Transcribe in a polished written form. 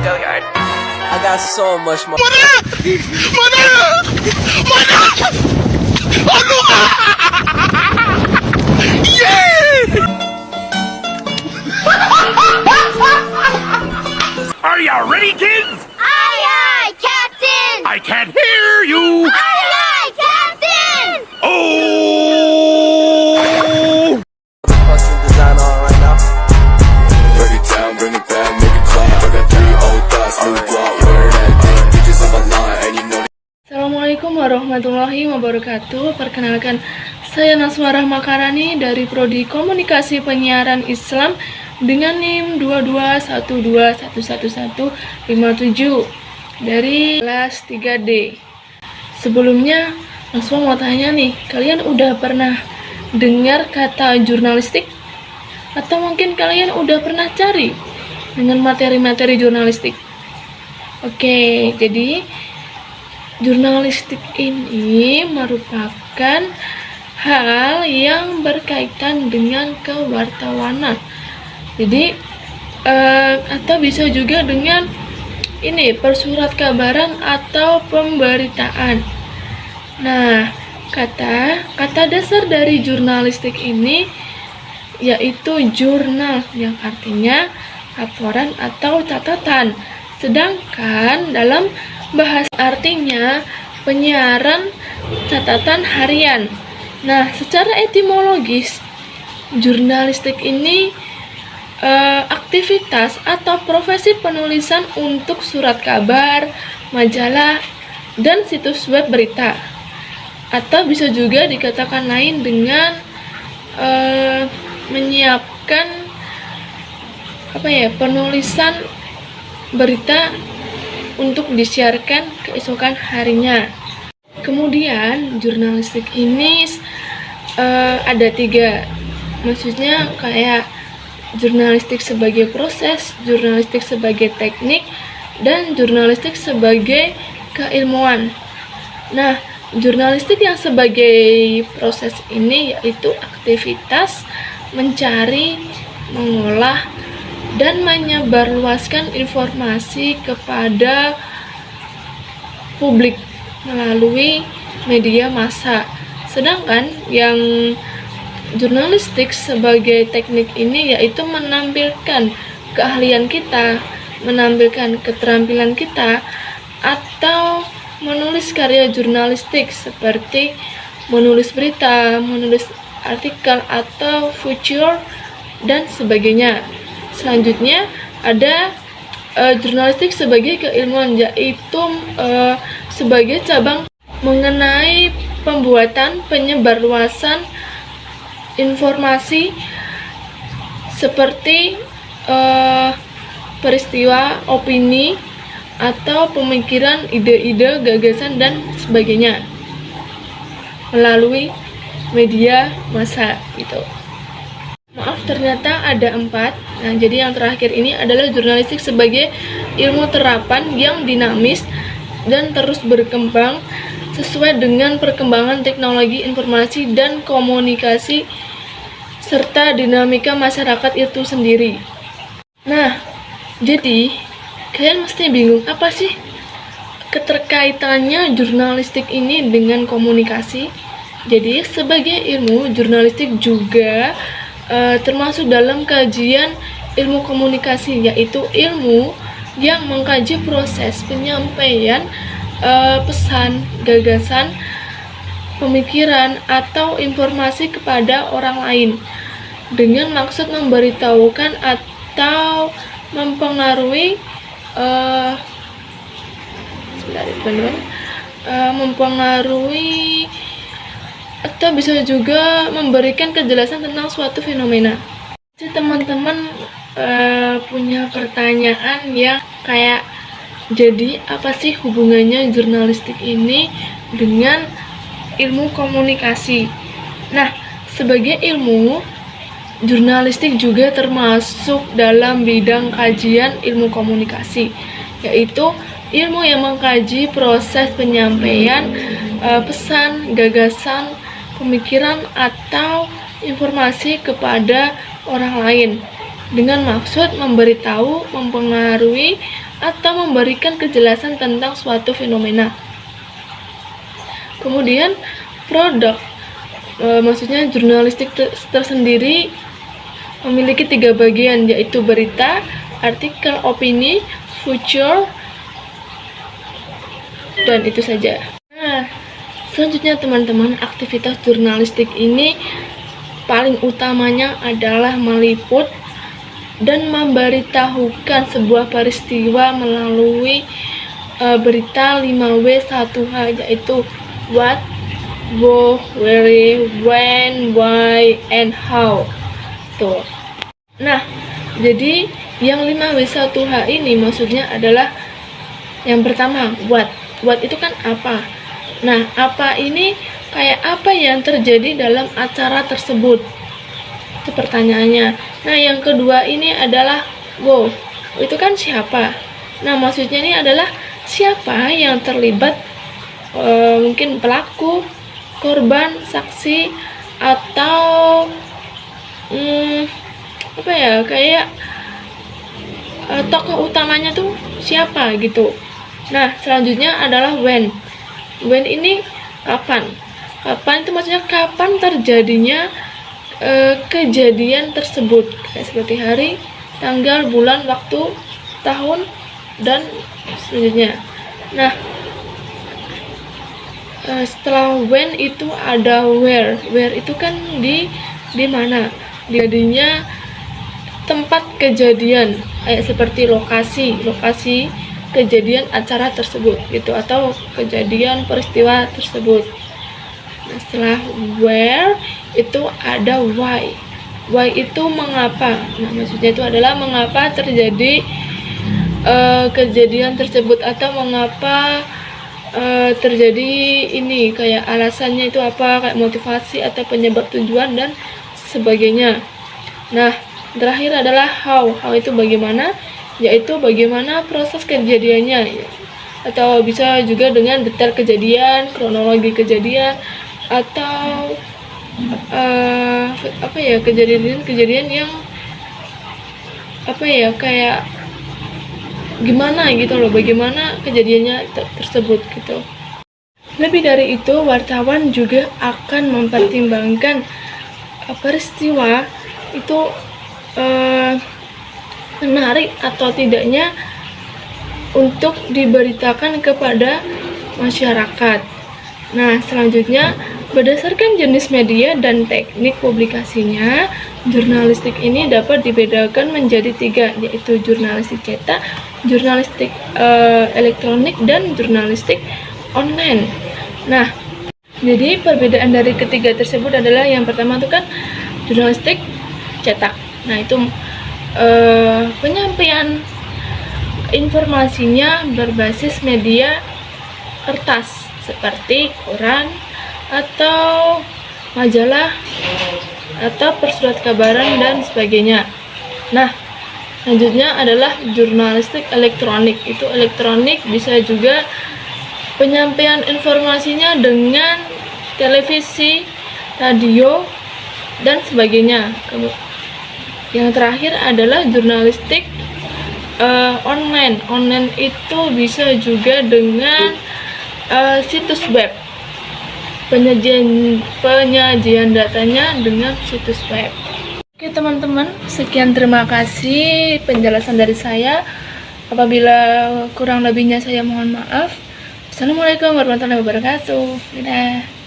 go yard. I got so much more. Are you ready, kids? Aye, aye, Captain! I can't hear you. Aye, aye, Captain! Oh! Fucking design on right now. Break it down, bring it back, make it clap. I got 3 old thoughts, new guap, where that thing, bitches on my line, and you know. Assalamualaikum warahmatullahi wabarakatuh. Perkenalkan, saya Naswa Rahmakarani dari Prodi Komunikasi Penyiaran Islam dengan NIM 221211157 dari kelas 3D. Sebelumnya, Naswa mau tanya nih, kalian udah pernah dengar kata jurnalistik? Atau mungkin kalian udah pernah cari dengan materi-materi jurnalistik? Oke, jadi jurnalistik ini merupakan hal yang berkaitan dengan kewartawanan. Jadi atau bisa juga dengan ini persurat kabaran atau pemberitaan. Nah, kata dasar dari jurnalistik ini yaitu jurnal, yang artinya laporan atau catatan. Sedangkan dalam bahasa artinya penyiaran catatan harian. Nah, secara etimologis jurnalistik ini aktivitas atau profesi penulisan untuk surat kabar, majalah, dan situs web berita. Atau bisa juga dikatakan lain dengan menyiapkan penulisan berita untuk disiarkan keesokan harinya. Kemudian jurnalistik ini ada 3, maksudnya kayak jurnalistik sebagai proses, jurnalistik sebagai teknik, dan jurnalistik sebagai keilmuan. Nah, jurnalistik yang sebagai proses ini yaitu aktivitas mencari, mengolah, dan menyebarluaskan informasi kepada publik melalui media massa. Sedangkan yang jurnalistik sebagai teknik ini yaitu menampilkan keahlian kita, menampilkan keterampilan kita, atau menulis karya jurnalistik seperti menulis berita, menulis artikel atau feature, dan sebagainya. Selanjutnya ada jurnalistik sebagai keilmuan, yaitu sebagai cabang mengenai pembuatan penyebarluasan informasi seperti peristiwa, opini, atau pemikiran, ide-ide, gagasan, dan sebagainya melalui media massa gitu. Maaf, ternyata ada 4. Nah, jadi yang terakhir ini adalah jurnalistik sebagai ilmu terapan yang dinamis dan terus berkembang sesuai dengan perkembangan teknologi informasi dan komunikasi serta dinamika masyarakat itu sendiri. Nah, jadi kalian mesti bingung, apa sih keterkaitannya jurnalistik ini dengan komunikasi? Jadi sebagai ilmu, jurnalistik juga termasuk dalam kajian ilmu komunikasi, yaitu ilmu yang mengkaji proses penyampaian pesan, gagasan, pemikiran, atau informasi kepada orang lain dengan maksud memberitahukan atau mempengaruhi mempengaruhi atau bisa juga memberikan kejelasan tentang suatu fenomena. Jadi teman-teman punya pertanyaan yang kayak, jadi apa sih hubungannya jurnalistik ini dengan ilmu komunikasi? Nah, sebagai ilmu, jurnalistik juga termasuk dalam bidang kajian ilmu komunikasi, yaitu ilmu yang mengkaji proses penyampaian pesan, gagasan, pemikiran, atau informasi kepada orang lain. dengan maksud memberitahu, mempengaruhi, atau memberikan kejelasan tentang suatu fenomena. Kemudian produk, maksudnya jurnalistik tersendiri memiliki 3 bagian, yaitu berita, artikel opini, feature, dan itu saja. Nah, selanjutnya teman-teman, aktivitas jurnalistik ini paling utamanya adalah meliput dan memberitahukan sebuah peristiwa melalui berita 5W1H, yaitu what, who, where, when, why, and how. Tuh. Nah, jadi yang 5W1H ini maksudnya adalah yang pertama, what. What itu kan apa? Nah, apa ini kayak apa yang terjadi dalam acara tersebut? Itu pertanyaannya. Nah, yang kedua ini adalah go. Itu kan siapa? Nah, maksudnya ini adalah siapa yang terlibat, mungkin pelaku, korban, saksi, atau apa ya, kayak tokoh utamanya tuh siapa gitu. Nah, selanjutnya adalah when. When ini kapan? Kapan itu maksudnya kapan terjadinya kejadian tersebut, kayak seperti hari, tanggal, bulan, waktu, tahun, dan selanjutnya. Nah, setelah when itu ada where. Where itu kan di mana? Jadinya tempat kejadian, kayak seperti lokasi kejadian acara tersebut gitu, atau kejadian peristiwa tersebut. Nah, setelah where itu ada why. Why itu mengapa. Nah, maksudnya itu adalah mengapa terjadi kejadian tersebut, atau mengapa terjadi ini, kayak alasannya itu apa, kayak motivasi atau penyebab, tujuan, dan sebagainya. Nah, terakhir adalah how. How itu bagaimana, yaitu bagaimana proses kejadiannya, atau bisa juga dengan detail kejadian, kronologi kejadian, atau kejadian yang kayak gimana gitu loh, bagaimana kejadiannya tersebut gitu. Lebih dari itu, wartawan juga akan mempertimbangkan peristiwa itu menarik atau tidaknya untuk diberitakan kepada masyarakat. Nah, selanjutnya, berdasarkan jenis media dan teknik publikasinya, jurnalistik ini dapat dibedakan menjadi 3, yaitu jurnalistik cetak, jurnalistik elektronik, dan jurnalistik online. Nah, jadi perbedaan dari ketiga tersebut adalah yang pertama itu kan jurnalistik cetak. Nah, itu penyampaian informasinya berbasis media kertas seperti koran atau majalah atau persurat kabaran dan sebagainya. Nah, selanjutnya adalah jurnalistik elektronik. Itu elektronik bisa juga penyampaian informasinya dengan televisi, radio, dan sebagainya. Yang terakhir adalah jurnalistik online. Online itu bisa juga dengan situs web. Penyajian datanya dengan situs web. Oke teman-teman, sekian, terima kasih penjelasan dari saya. Apabila kurang lebihnya saya mohon maaf. Assalamualaikum warahmatullahi wabarakatuh. Dadah.